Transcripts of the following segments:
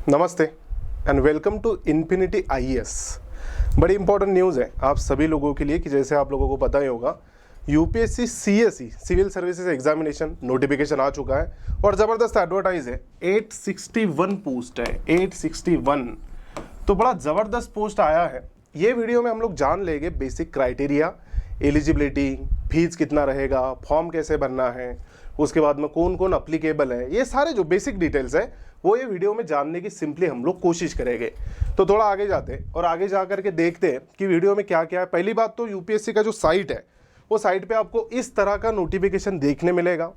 नमस्ते and welcome to infinity IAS. बड़ी important news है आप सभी लोगों के लिए कि जैसे आप लोगों को पता ही होगा UPSC CSE civil services examination notification आ चुका है और ज़बरदस्त एडवर्टाइज है। 861 पोस्ट है, 861। तो बड़ा ज़बरदस्त पोस्ट आया है। ये वीडियो में हम लोग जान लेंगे बेसिक क्राइटेरिया, एलिजिबिलिटी, फीस कितना रहेगा, फॉर्म कैसे भरना है, उसके बाद में कौन कौन अप्लीकेबल है, ये सारे जो बेसिक डिटेल्स है वो ये वीडियो में जानने की सिंपली हम लोग कोशिश करेंगे। तो थोड़ा आगे जाते हैं और आगे जा करके देखते हैं कि वीडियो में क्या क्या है। पहली बात तो यूपीएससी का जो साइट है वो साइट पे आपको इस तरह का नोटिफिकेशन देखने मिलेगा।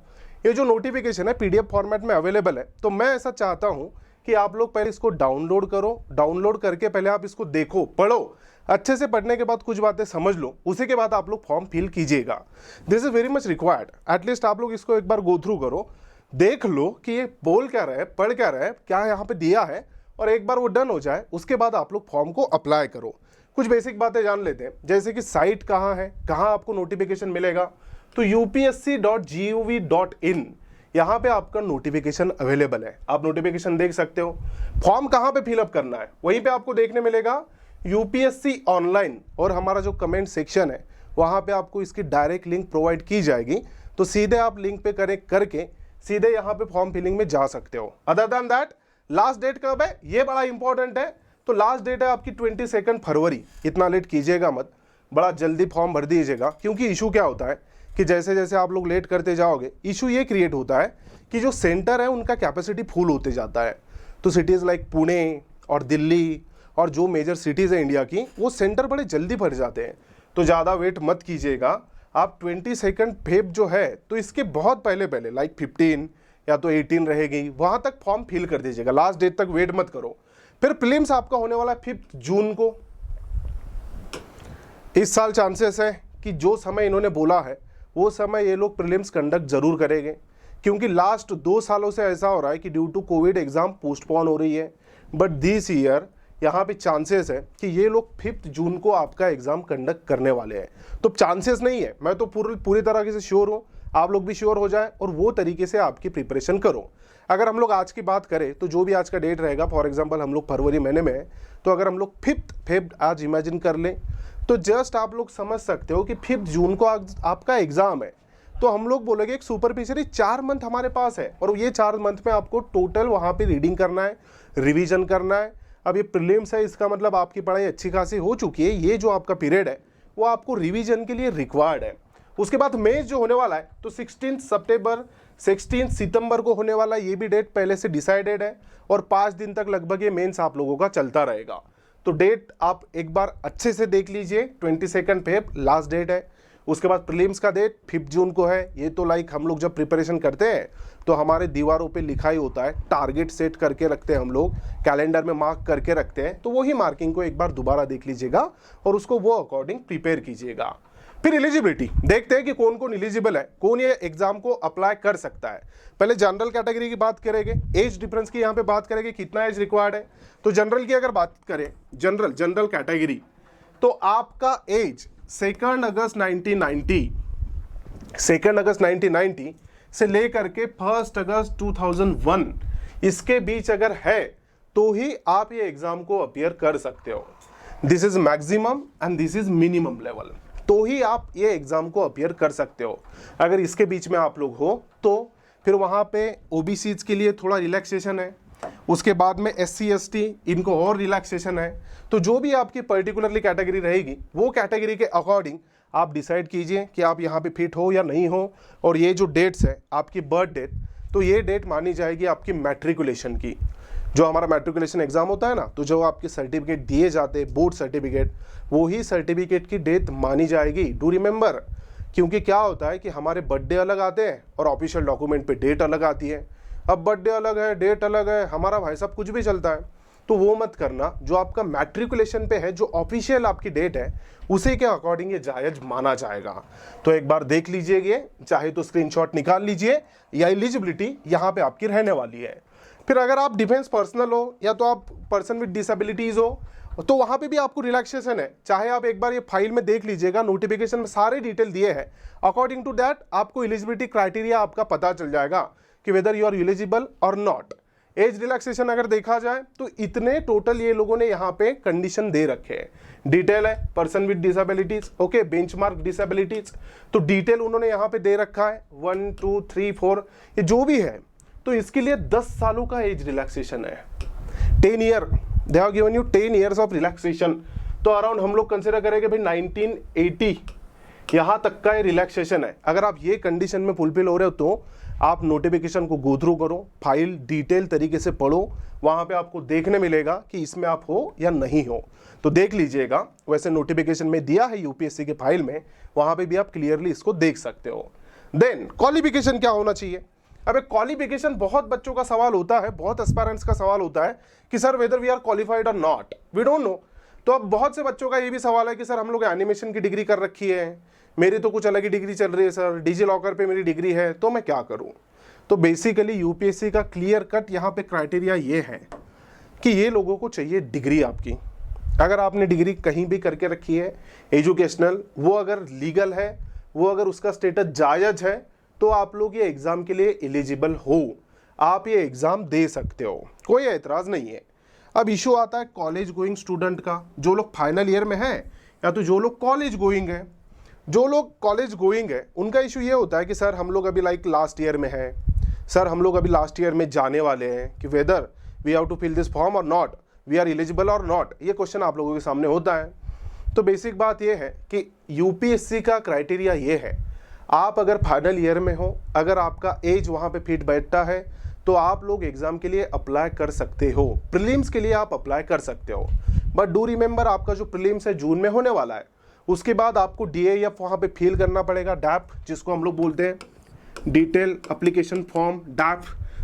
ये जो नोटिफिकेशन है पीडीएफ फॉर्मेट में अवेलेबल है। तो मैं ऐसा चाहता हूँ कि आप लोग पहले इसको डाउनलोड करो, डाउनलोड करके पहले आप इसको देखो, पढ़ो, अच्छे से पढ़ने के बाद कुछ बातें समझ लो, उसी के बाद आप लोग फॉर्म फिल कीजिएगा। This is very much required. At least आप लोग इसको एक बार गो थ्रू करो, देख लो कि ये बोल क्या रहा है, पढ़ क्या रहा है, क्या यहाँ पे दिया है, और एक बार वो डन हो जाए उसके बाद आप लोग फॉर्म को अप्लाई करो। कुछ बेसिक बातें जान लेते हैं, जैसे कि साइट कहाँ है, कहाँ आपको नोटिफिकेशन मिलेगा। तो upsc.gov.in यहाँ पे आपका नोटिफिकेशन अवेलेबल है, आप नोटिफिकेशन देख सकते हो। फॉर्म कहाँ पे फिलअप करना है वहीं पे आपको देखने मिलेगा यूपीएससी ऑनलाइन, और हमारा जो कमेंट सेक्शन है वहाँ पे आपको इसकी डायरेक्ट लिंक प्रोवाइड की जाएगी। तो सीधे आप लिंक पे कनेक्ट करके सीधे यहाँ पे फॉर्म फिलिंग में जा सकते हो। Other than that last date कब है ये बड़ा इंपॉर्टेंट है। तो लास्ट डेट है आपकी 22 फरवरी। इतना लेट कीजिएगा मत, बड़ा जल्दी फॉर्म भर दीजिएगा, क्योंकि इशू क्या होता है कि जैसे जैसे आप लोग लेट करते जाओगे इशू ये क्रिएट होता है कि जो सेंटर है उनका कैपेसिटी फुल होते जाता है। तो सिटीज़ लाइक पुणे और दिल्ली और जो मेजर सिटीज़ है इंडिया की, वो सेंटर बड़े जल्दी भर जाते हैं। तो ज़्यादा वेट मत कीजिएगा। आप 22 फेब जो है तो इसके बहुत पहले पहले लाइक 15 या तो 18 रहेगी, वहाँ तक फॉर्म फिल कर दीजिएगा। लास्ट डेट तक वेट मत करो। फिर प्रीलिम्स आपका होने वाला है 5 जून को। इस साल चांसेस है कि जो समय इन्होंने बोला है वो समय ये लोग प्रीलिम्स कंडक्ट जरूर करेंगे, क्योंकि लास्ट 2 सालों से ऐसा हो रहा है कि due to COVID exam postpone हो रही है। बट दिस ईयर यहाँ पे चांसेस है कि ये लोग 5 जून को आपका एग्जाम कंडक्ट करने वाले हैं। तो चांसेस नहीं है, मैं तो पूरी तरह से श्योर हूँ, आप लोग भी श्योर हो जाए और वो तरीके से आपकी प्रिपरेशन करो। अगर हम लोग आज की बात करें तो जो भी आज का डेट रहेगा, फॉर एग्जांपल हम लोग फरवरी महीने में है, तो अगर हम लोग 5 फेब आज इमेजिन कर लें तो जस्ट आप लोग समझ सकते हो कि 5 जून को आपका एग्जाम है। तो हम लोग बोलेंगे एक सुपरफिशियली 4 मंथ हमारे पास है, और ये 4 मंथ में आपको टोटल वहाँ पे रीडिंग करना है, रिवीजन करना है। अब ये प्रीलिम्स है, इसका मतलब आपकी पढ़ाई अच्छी खासी हो चुकी है। ये जो आपका पीरियड है वो आपको रिवीजन के लिए रिक्वायर्ड है। उसके बाद मेंस जो होने वाला है तो 16 सितंबर को होने वाला है। ये भी डेट पहले से डिसाइडेड है और 5 दिन तक लगभग ये मेंस आप लोगों का चलता रहेगा। तो डेट आप एक बार अच्छे से देख लीजिए, 22 फेब लास्ट डेट है। उसके बाद प्रीलिम्स का डेट 5 जून को है। ये तो लाइक हम लोग जब प्रिपरेशन करते हैं तो हमारे दीवारों पे लिखा ही होता है, टारगेट सेट करके रखते हैं हम लोग, कैलेंडर में मार्क करके रखते हैं। तो वही मार्किंग को एक बार दोबारा देख लीजिएगा और उसको वो अकॉर्डिंग प्रिपेयर कीजिएगा। फिर एलिजिबिलिटी देखते हैं कि कौन कौन एलिजिबल है, कौन ये एग्जाम को अप्लाई कर सकता है। पहले जनरल कैटेगरी की बात करेंगे, एज डिफरेंस की यहाँ पे बात करेंगे, कितना एज रिक्वायर्ड है। तो जनरल की अगर बात करें, जनरल कैटेगरी, तो आपका एज 2 अगस्त 1990 से लेकर के 1 अगस्त 2001 इसके बीच अगर है तो ही आप ये एग्जाम को अपीयर कर सकते हो। This is maximum and this is minimum level. तो ही आप ये एग्जाम को अपीयर कर सकते हो। अगर इसके बीच में आप लोग हो तो फिर वहाँ पे ओबीसीज के लिए थोड़ा रिलैक्सेशन है। उसके बाद में SC ST इनको और रिलैक्सेशन है। तो जो भी आपकी पर्टिकुलरली कैटेगरी रहेगी वो कैटेगरी के अकॉर्डिंग आप डिसाइड कीजिए कि आप यहाँ पे फिट हो या नहीं हो। और ये जो डेट्स है आपकी बर्थ डेट, तो ये डेट मानी जाएगी आपकी मैट्रिकुलेशन की। जो हमारा मैट्रिकुलेशन एग्जाम होता है ना, तो जो आपके सर्टिफिकेट दिए जाते हैं, बोर्ड सर्टिफिकेट, वो ही सर्टिफिकेट की डेट मानी जाएगी। डू रिमेंबर, क्योंकि क्या होता है कि हमारे बर्थडे अलग आते हैं और ऑफिशियल डॉक्यूमेंट पे डेट अलग आती है। अब बर्थडे अलग है, डेट अलग है, हमारा भाई साहब कुछ भी चलता है। तो वो मत करना, जो आपका मैट्रिकुलेशन पे है, जो ऑफिशियल आपकी डेट है, उसी के अकॉर्डिंग ये जायज माना जाएगा। तो एक बार देख लीजिए, चाहे तो स्क्रीनशॉट निकाल लीजिए, या एलिजिबिलिटी यहाँ पे आपकी रहने वाली है। फिर अगर आप डिफेंस पर्सनल हो या तो आप पर्सन विद डिसेबिलिटीज़ हो, तो वहाँ पे भी आपको रिलैक्सेशन है। चाहे आप एक बार ये फाइल में देख लीजिएगा, नोटिफिकेशन में सारे डिटेल दिए हैं। अकॉर्डिंग टू दैट आपको एलिजिबिलिटी क्राइटेरिया आपका पता चल जाएगा कि वेदर यू आर एलिजिबल और नॉट। एज रिलैक्सेशन अगर देखा जाए तो इतने टोटल ये लोगों ने यहाँ पे कंडीशन दे रखे हैं। डिटेल है person with disabilities, okay, benchmark disabilities, तो डिटेल उन्होंने यहाँ पे दे रखा है 1 2 3 4 ये जो भी है। तो इसके लिए 10 सालों का एज रिलैक्सेशन है, 10 year, they have given you 10 years of relaxation. तो अराउंड हम लोग कंसिडर करेंगे भाई 1980 यहाँ तक का ये रिलैक्सेशन है। अगर आप ये कंडीशन में फुलफिल हो रहे हो तो आप नोटिफिकेशन को गो थ्रू करो, फाइल डिटेल तरीके से पढ़ो, वहाँ पे आपको देखने मिलेगा कि इसमें आप हो या नहीं हो, तो देख लीजिएगा। वैसे नोटिफिकेशन में दिया है यूपीएससी के फाइल में, वहाँ पे भी आप क्लियरली इसको देख सकते हो। देन क्वालिफिकेशन क्या होना चाहिए? अब क्वालिफिकेशन बहुत बच्चों का सवाल होता है, बहुत एस्पायरेंट्स का सवाल होता है कि sir whether we are qualified और नॉट, वी डोंट नो। तो अब बहुत से बच्चों का ये भी सवाल है कि सर हम लोग एनिमेशन की डिग्री कर रखी है, मेरी तो कुछ अलग ही डिग्री चल रही है सर, डिजी लॉकर पे मेरी डिग्री है, तो मैं क्या करूं? तो बेसिकली यूपीएससी का क्लियर कट यहाँ पे क्राइटेरिया ये है कि ये लोगों को चाहिए डिग्री आपकी। अगर आपने डिग्री कहीं भी करके रखी है एजुकेशनल, वो अगर लीगल है, वो अगर उसका स्टेटस जायज़ है, तो आप लोग ये एग्ज़ाम के लिए एलिजिबल हो, आप ये एग्ज़ाम दे सकते हो, कोई एतराज़ नहीं है। अब इशू आता है कॉलेज गोइंग स्टूडेंट का, जो लोग फाइनल ईयर में हैं या तो जो लोग कॉलेज गोइंग है। जो लोग कॉलेज गोइंग है उनका इशू ये होता है कि सर हम लोग अभी लाइक लास्ट ईयर में हैं, सर हम लोग अभी लास्ट ईयर में जाने वाले हैं, कि whether we have to fill this form और नॉट, वी आर एलिजिबल और नॉट, ये क्वेश्चन आप लोगों के सामने होता है। तो बेसिक बात ये है कि यूपीएससी का क्राइटेरिया ये है, आप अगर फाइनल ईयर में हो, अगर आपका एज वहाँ पे फिट बैठता है, तो आप लोग एग्ज़ाम के लिए अप्लाई कर सकते हो, प्रीलिम्स के लिए आप अप्लाई कर सकते हो। बट डू रिमेंबर, आपका जो प्रीलिम्स है जून में होने वाला है, उसके बाद आपको डीएएफ वहाँ पे फिल करना पड़ेगा, डैप जिसको हम लोग बोलते हैं डिटेल एप्लीकेशन फॉर्म, डैप।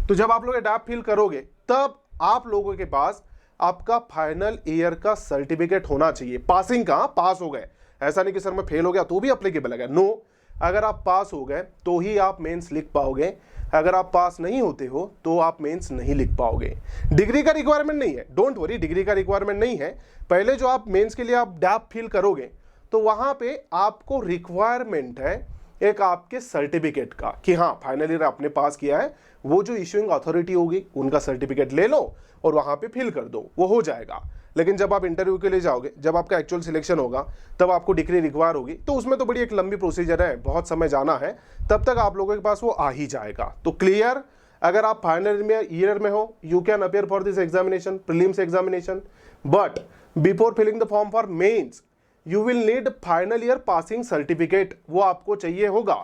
तो जब आप लोग डैप फिल करोगे तब आप लोगों के पास आपका फाइनल ईयर का सर्टिफिकेट होना चाहिए। पासिंग का, पास हो गए, ऐसा नहीं कि सर मैं फेल हो गया तो भी अप्लीकेबल है, नो, अगर आप पास हो गए तो ही आप मेंस लिख पाओगे, अगर आप पास नहीं होते हो तो आप मेंस नहीं लिख पाओगे। डिग्री का रिक्वायरमेंट नहीं है, डोंट वरी, डिग्री का रिक्वायरमेंट नहीं है। पहले जो आप मेंस के लिए आप डैप फिल करोगे तो वहाँ पे आपको रिक्वायरमेंट है एक आपके सर्टिफिकेट का, कि हाँ फाइनल ईयर आपने पास किया है, वो जो इशूइंग अथॉरिटी होगी उनका सर्टिफिकेट ले लो और वहाँ पे फिल कर दो, वो हो जाएगा। लेकिन जब आप इंटरव्यू के लिए जाओगे, जब आपका एक्चुअल सिलेक्शन होगा, तब आपको डिग्री रिक्वायर होगी, तो उसमें तो बड़ी एक लंबी प्रोसीजर है, बहुत समय जाना है, तब तक आप लोगों के पास वो आ ही जाएगा। तो क्लियर, अगर आप फाइनल ईयर में हो, you can appear for this examination, prelims examination, but before filling the form for mains you will need final year passing certificate, वो आपको चाहिए होगा।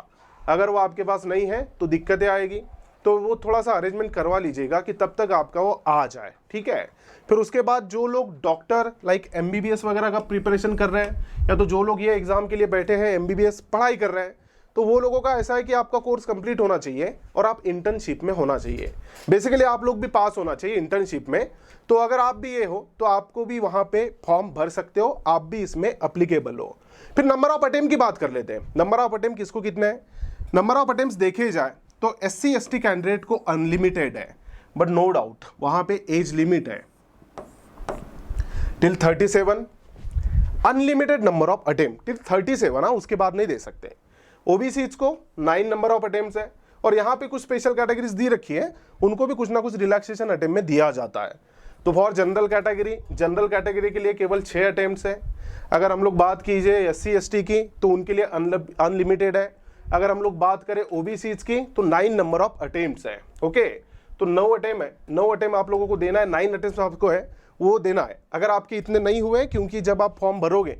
अगर वो आपके पास नहीं है तो दिक्कतें आएगी, तो वो थोड़ा सा अरेंजमेंट करवा लीजिएगा कि तब तक आपका वो आ जाए, ठीक है। फिर उसके बाद जो लोग डॉक्टर लाइक एमबीबीएस वगैरह का प्रिपरेशन कर रहे हैं, या तो जो लोग ये एग्जाम के लिए बैठे हैं एमबीबीएस पढ़ाई कर रहे हैं, तो वो लोगों का ऐसा है कि आपका कोर्स कंप्लीट होना चाहिए और आप इंटर्नशिप में होना चाहिए। बेसिकली आप लोग भी पास होना चाहिए इंटर्नशिप में। तो अगर आप भी ये हो तो आपको भी वहाँ पे फॉर्म भर सकते हो, आप भी इसमें अप्लीकेबल हो। फिर नंबर ऑफ अटेम्प्ट की बात कर लेते हैं। नंबर ऑफ अटेम्प्ट किसको कितने हैं? नंबर ऑफ अटेम्प्ट देखे जाए तो SC ST कैंडिडेट को अनलिमिटेड है, बट नो डाउट वहाँ पे एज लिमिट है till 37, unlimited number of attempt till 37, हाँ, उसके बाद नहीं दे सकते। ओबीसीज को 9 नंबर ऑफ अटेम्प्ट्स है, और यहाँ पे कुछ स्पेशल कैटेगरीज दी रखी है, उनको भी कुछ ना कुछ रिलैक्सेशन अटेम्प्ट में दिया जाता है। तो फॉर जनरल कैटेगरी के लिए केवल 6 अटेम्प्ट्स है। अगर हम लोग बात कीजिए SC ST की तो उनके लिए अनलिमिटेड है। अगर हम लोग बात करें ओबीसीज की तो 9 नंबर ऑफ अटेम्प्ट्स है, ओके। तो 9 अटेम्प्ट है, 9 अटेम्प्ट आप लोगों को देना है, 9 अटेम्प्ट आपको है वो देना है। अगर आपके इतने नहीं हुए, क्योंकि जब आप फॉर्म भरोगे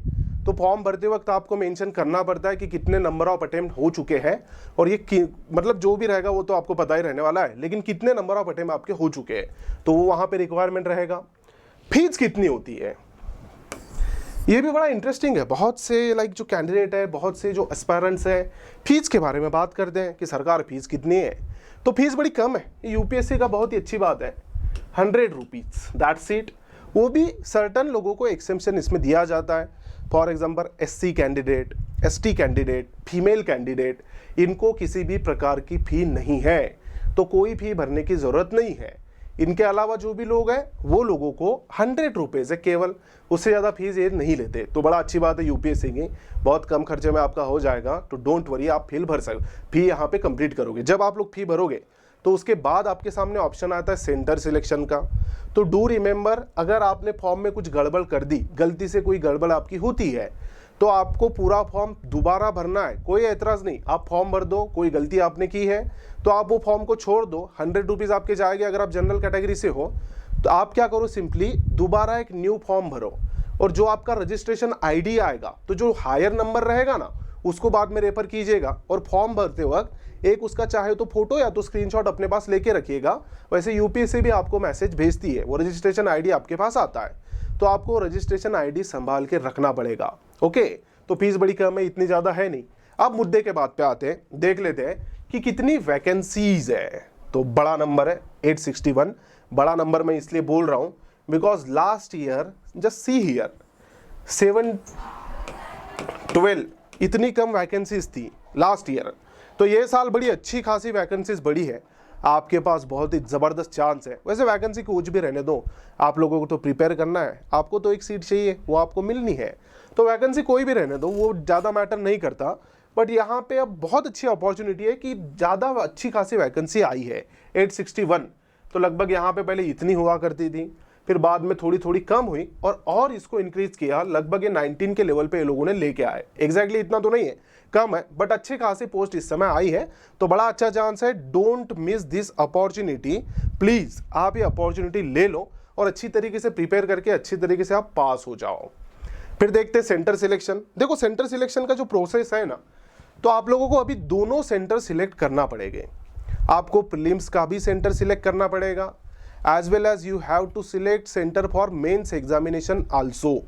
तो फॉर्म भरते वक्त आपको मेंशन करना पड़ता है कि कितने नंबर ऑफ अटेम्प्ट हो चुके हैं, और ये मतलब जो भी रहेगा वो तो आपको पता ही रहने वाला है, लेकिन कितने नंबर ऑफ अटेम्प्ट आपके हो चुके हैं, तो वो वहाँ पे रिक्वायरमेंट रहेगा। फीस कितनी होती है, ये भी बड़ा इंटरेस्टिंग है। बहुत से लाइक जो कैंडिडेट है, बहुत से जो एस्पायरेंट्स हैं, फीस के बारे में बात करते हैं कि सरकार फीस कितनी है, तो फीस बड़ी कम है। यूपीएससी का बहुत ही अच्छी बात है, 100 रुपीज़, दैट्स इट। वो भी सर्टन लोगों को एक्सेप्शन इसमें दिया जाता है। For example SC candidate, ST candidate, female candidate, इनको किसी भी प्रकार की फ़ी नहीं है, तो कोई फ़ी भरने की ज़रूरत नहीं है। इनके अलावा जो भी लोग हैं वो लोगों को 100 रुपीज़ है केवल, उससे ज़्यादा फीस ये नहीं लेते। तो बड़ा अच्छी बात है यूपीएससी की, बहुत कम खर्चे में आपका हो जाएगा। तो डोंट वरी, आप फी भर सकते, फी यहाँ पे कंप्लीट करोगे। जब आप लोग फी भरोगे तो उसके बाद आपके सामने ऑप्शन आता है सेंटर सिलेक्शन का। तो डू रिमेंबर, अगर आपने फॉर्म में कुछ गड़बड़ कर दी, गलती से कोई गड़बड़ आपकी होती है, तो आपको पूरा फॉर्म दोबारा भरना है। कोई एतराज़ नहीं, आप फॉर्म भर दो, कोई गलती आपने की है तो आप वो फॉर्म को छोड़ दो, 100 रुपीज़ आपके जाएंगे। अगर आप जनरल कैटेगरी से हो तो आप क्या करो, सिंपली दोबारा एक न्यू फॉर्म भरो, और जो आपका रजिस्ट्रेशन आईडी आएगा, तो जो हायर नंबर रहेगा ना, उसको बाद में रेफर कीजिएगा। और फॉर्म भरते वक्त एक उसका चाहे तो फोटो या तो स्क्रीनशॉट अपने पास लेके रखिएगा। वैसे यूपीएससी भी आपको मैसेज भेजती है, वो रजिस्ट्रेशन आईडी आपके पास आता है, तो आपको रजिस्ट्रेशन आईडी संभाल के रखना पड़ेगा। ओके, तो फीस बड़ी कम है, इतनी ज़्यादा है नहीं। अब मुद्दे के बात पे आते हैं, देख लेते हैं कि कितनी वैकेंसीज है। तो बड़ा नंबर है 861। बड़ा नंबर मैं इसलिए बोल रहा हूँ because last year just see here 712 इतनी कम वैकेंसीज थी लास्ट ईयर। तो ये साल बड़ी अच्छी खासी वैकेंसीज बढ़ी है, आपके पास बहुत ही ज़बरदस्त चांस है। वैसे वैकेंसी कुछ भी रहने दो, आप लोगों को तो प्रिपेयर करना है, आपको तो एक सीट चाहिए, वो आपको मिलनी है। तो वैकेंसी कोई भी रहने दो, वो ज़्यादा मैटर नहीं करता। बट यहाँ पे अब बहुत अच्छी अपॉर्चुनिटी है कि ज़्यादा अच्छी खासी वैकेंसी आई है 861। तो लगभग यहाँ पे पहले इतनी हुआ करती थी, फिर बाद में थोड़ी थोड़ी कम हुई और इसको इंक्रीज किया, लगभग ये 19 के लेवल पे ये लोगों ने लेके आए। एग्जैक्टली इतना तो नहीं है, कम है, बट अच्छे खासी पोस्ट इस समय आई है, तो बड़ा अच्छा चांस है। Don't miss this opportunity, please आप ये अपॉर्चुनिटी ले लो और अच्छी तरीके से प्रिपेयर करके अच्छी तरीके से आप पास हो जाओ। फिर देखते हैं सेंटर सिलेक्शन। देखो सेंटर सिलेक्शन का जो प्रोसेस है ना, तो आप लोगों को अभी दोनों सेंटर सिलेक्ट करना पड़ेंगे। आपको प्रीलिम्स का भी सेंटर सिलेक्ट करना पड़ेगा, as well as you have to select centre for mains examination also.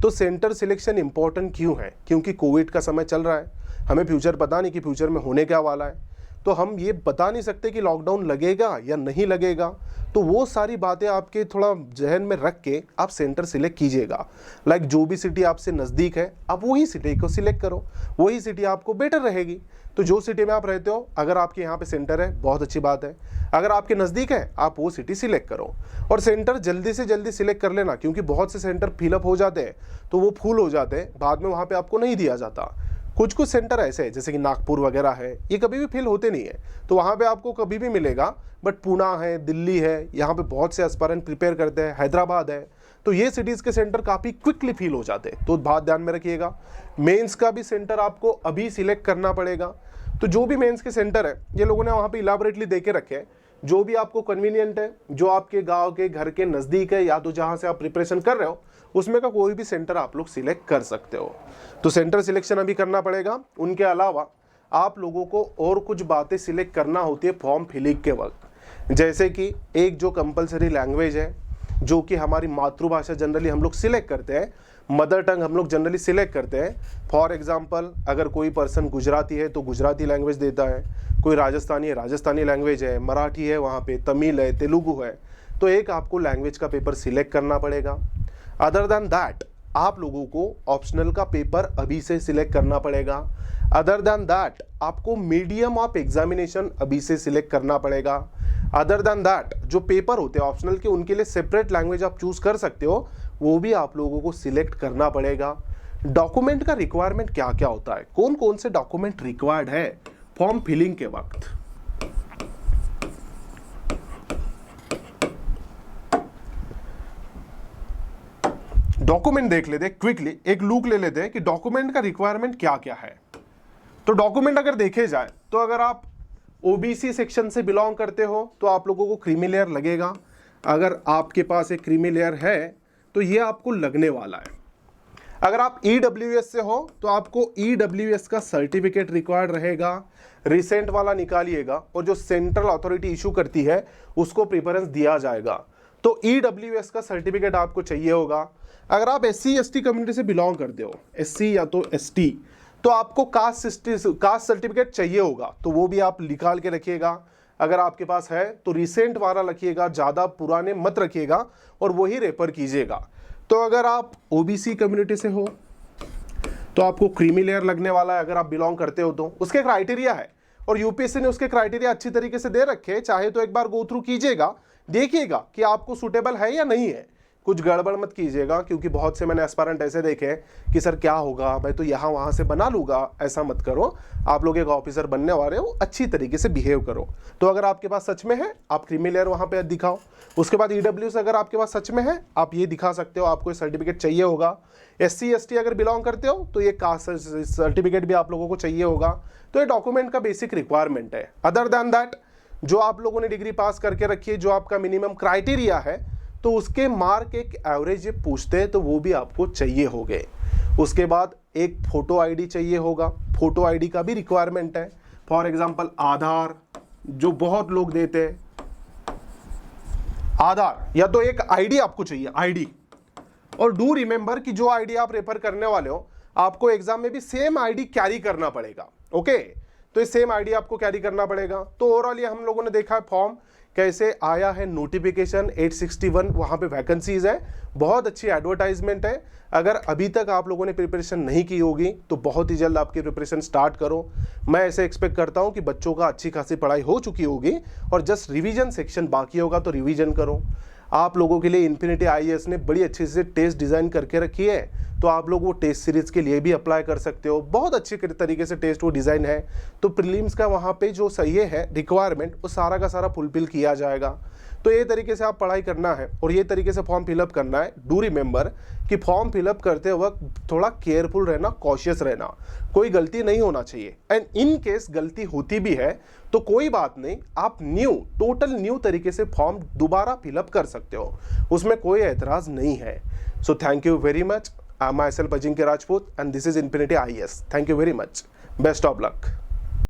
तो सेंटर सिलेक्शन इंपॉर्टेंट क्यों है? क्योंकि कोविड का समय चल रहा है, हमें फ्यूचर पता नहीं कि फ्यूचर में होने क्या वाला है, तो हम ये बता नहीं सकते कि लॉकडाउन लगेगा या नहीं लगेगा। तो वो सारी बातें आपके थोड़ा जहन में रख के आप सेंटर सिलेक्ट कीजिएगा। लाइक जो भी सिटी आपसे नज़दीक है, आप वही सिटी को सिलेक्ट करो, वही सिटी आपको बेटर रहेगी। तो जो सिटी में आप रहते हो, अगर आपके यहाँ पे सेंटर है, बहुत अच्छी बात है। अगर आपके नज़दीक है, आप वो सिटी सिलेक्ट करो, और सेंटर जल्दी से जल्दी सिलेक्ट कर लेना, क्योंकि बहुत से सेंटर फिलअप हो जाते हैं, तो वो फुल हो जाते हैं, बाद में वहाँ पर आपको नहीं दिया जाता। कुछ कुछ सेंटर ऐसे हैं, जैसे कि नागपुर वगैरह है, ये कभी भी फिल होते नहीं है, तो वहाँ पे आपको कभी भी मिलेगा। बट पूना है, दिल्ली है, यहाँ पे बहुत से एस्पायरेंट प्रिपेयर करते हैं, हैदराबाद है, तो ये सिटीज़ के सेंटर काफ़ी क्विकली फिल हो जाते हैं, तो बात ध्यान में रखिएगा। मेंस का भी सेंटर आपको अभी सिलेक्ट करना पड़ेगा। तो जो भी मेंस के सेंटर है, ये लोगों ने वहाँ पे इलाबोरेटली दे के रखे हैं, जो भी आपको कन्वीनियंट है, जो आपके गाँव के घर के नज़दीक है, या तो जहाँ से आप प्रिपरेशन कर रहे हो उसमें का कोई भी सेंटर आप लोग सिलेक्ट कर सकते हो। तो सेंटर सिलेक्शन अभी करना पड़ेगा। उनके अलावा आप लोगों को और कुछ बातें सिलेक्ट करना होती है फॉर्म फिलिंग के वक्त, जैसे कि एक जो कंपलसरी लैंग्वेज है, जो कि हमारी मातृभाषा जनरली हम लोग सिलेक्ट करते हैं, मदर टंग हम लोग जनरली सिलेक्ट करते हैं। फॉर एग्जांपल, अगर कोई पर्सन गुजराती है तो गुजराती लैंग्वेज देता है, कोई राजस्थानी है राजस्थानी लैंग्वेज है, मराठी है, वहाँ पे तमिल है, तेलुगु है, तो एक आपको लैंग्वेज का पेपर सिलेक्ट करना पड़ेगा। अदर देन दैट आप लोगों को ऑप्शनल का पेपर अभी से सिलेक्ट करना पड़ेगा। अदर देन दैट आपको मीडियम ऑफ एग्जामिनेशन अभी से सिलेक्ट करना पड़ेगा। अदर देन दैट जो पेपर होते हैं ऑप्शनल के, उनके लिए सेपरेट लैंग्वेज आप चूज कर सकते हो, वो भी आप लोगों को सिलेक्ट करना पड़ेगा। डॉक्यूमेंट का रिक्वायरमेंट क्या क्या होता है, कौन कौन से डॉक्यूमेंट रिक्वायर्ड है फॉर्म फिलिंग के वक्त? डॉक्यूमेंट देख लेते हैं क्विकली, एक लुक ले लेते हैं कि डॉक्यूमेंट का रिक्वायरमेंट क्या क्या है। तो डॉक्यूमेंट अगर देखे जाए तो अगर आप ओबीसी सेक्शन से बिलोंग करते हो तो आप लोगों को क्रीमी लेयर लगेगा। अगर आपके पास एक क्रीमी लेयर है तो ये आपको लगने वाला है। अगर आप ईडब्ल्यूएस से हो तो आपको ईडब्ल्यूएस का सर्टिफिकेट रिक्वायर्ड रहेगा, रिसेंट वाला निकालिएगा, और जो सेंट्रल अथॉरिटी इशू करती है उसको प्रेफरेंस दिया जाएगा। तो ईडब्ल्यूएस का सर्टिफिकेट आपको चाहिए होगा। अगर आप एससी एसटी कम्युनिटी से बिलोंग करते हो, एससी या तो एसटी, तो आपको कास्ट सर्टिफिकेट चाहिए होगा, तो वो भी आप निकाल के रखिएगा। अगर आपके पास है तो रिसेंट वाला रखिएगा, ज़्यादा पुराने मत रखिएगा, और वही रेफर कीजिएगा। तो अगर आप ओबीसी कम्युनिटी से हो तो आपको क्रीमी लेयर लगने वाला है, अगर आप बिलोंग करते हो तो। उसके क्राइटेरिया है, और यूपीएससी ने उसके क्राइटेरिया अच्छी तरीके से दे रखे, चाहे तो एक बार गो थ्रू कीजिएगा, देखिएगा कि आपको सूटेबल है या नहीं है, कुछ गड़बड़ मत कीजिएगा, क्योंकि बहुत से मैंने एस्पायरेंट ऐसे देखे हैं कि सर क्या होगा, मैं तो यहाँ वहाँ से बना लूँगा। ऐसा मत करो, आप लोग एक ऑफिसर बनने वाले हो, अच्छी तरीके से बिहेव करो। तो अगर आपके पास सच में है, आप क्रीमी लेयर वहाँ पे दिखाओ। उसके बाद EWS अगर आपके पास सच में है, आप ये दिखा सकते हो, आपको सर्टिफिकेट चाहिए होगा। SC ST अगर बिलोंग करते हो तो ये कास्ट सर्टिफिकेट भी आप लोगों को चाहिए होगा। तो ये डॉक्यूमेंट का बेसिक रिक्वायरमेंट है। अदर देन दैट, जो आप लोगों ने डिग्री पास करके रखी है, जो आपका मिनिमम क्राइटेरिया है, तो उसके मार्क एक एवरेज पूछते हैं तो वो भी आपको चाहिए होंगे। उसके बाद एक फोटो आईडी चाहिए होगा, फोटो आईडी का भी रिक्वायरमेंट है। फॉर एग्जांपल आधार, जो बहुत लोग देते हैं, आधार या तो एक आईडी आपको चाहिए, आईडी। और डू रिमेंबर कि जो आईडी आप रेफर करने वाले हो, आपको एग्जाम में भी सेम आईडी कैरी करना पड़ेगा। ओके, तो ये सेम आईडी आपको कैरी करना पड़ेगा। तो ओवरऑल ये हम लोगों ने देखा है फॉर्म कैसे आया है, नोटिफिकेशन 861 वहाँ पे वैकेंसीज है, बहुत अच्छी एडवर्टाइजमेंट है। अगर अभी तक आप लोगों ने प्रिपरेशन नहीं की होगी तो बहुत ही जल्द आपकी प्रिपरेशन स्टार्ट करो। मैं ऐसे एक्सपेक्ट करता हूँ कि बच्चों का अच्छी खासी पढ़ाई हो चुकी होगी और जस्ट रिवीजन सेक्शन बाकी होगा, तो रिवीजन करो। आप लोगों के लिए इन्फिनिटी IAS ने बड़ी अच्छी से टेस्ट डिज़ाइन करके रखी है, तो आप लोग वो टेस्ट सीरीज़ के लिए भी अप्लाई कर सकते हो। बहुत अच्छी तरीके से टेस्ट वो डिज़ाइन है, तो प्रीलिम्स का वहाँ पे जो सही है रिक्वायरमेंट, वो सारा का सारा फुलफिल किया जाएगा। तो ये तरीके से आप पढ़ाई करना है और ये तरीके से फॉर्म फिलअप करना है। डू रिमेंबर कि फॉर्म फिलअप करते वक्त थोड़ा केयरफुल रहना, कॉशियस रहना, कोई गलती नहीं होना चाहिए। एंड इन केस गलती होती भी है तो कोई बात नहीं, आप टोटल न्यू तरीके से फॉर्म दोबारा फिलअप कर सकते हो, उसमें कोई एतराज़ नहीं है। So thank you very much. I am myself Ajinkya Rajput and this is infinity IAS। Thank you very much, best of luck.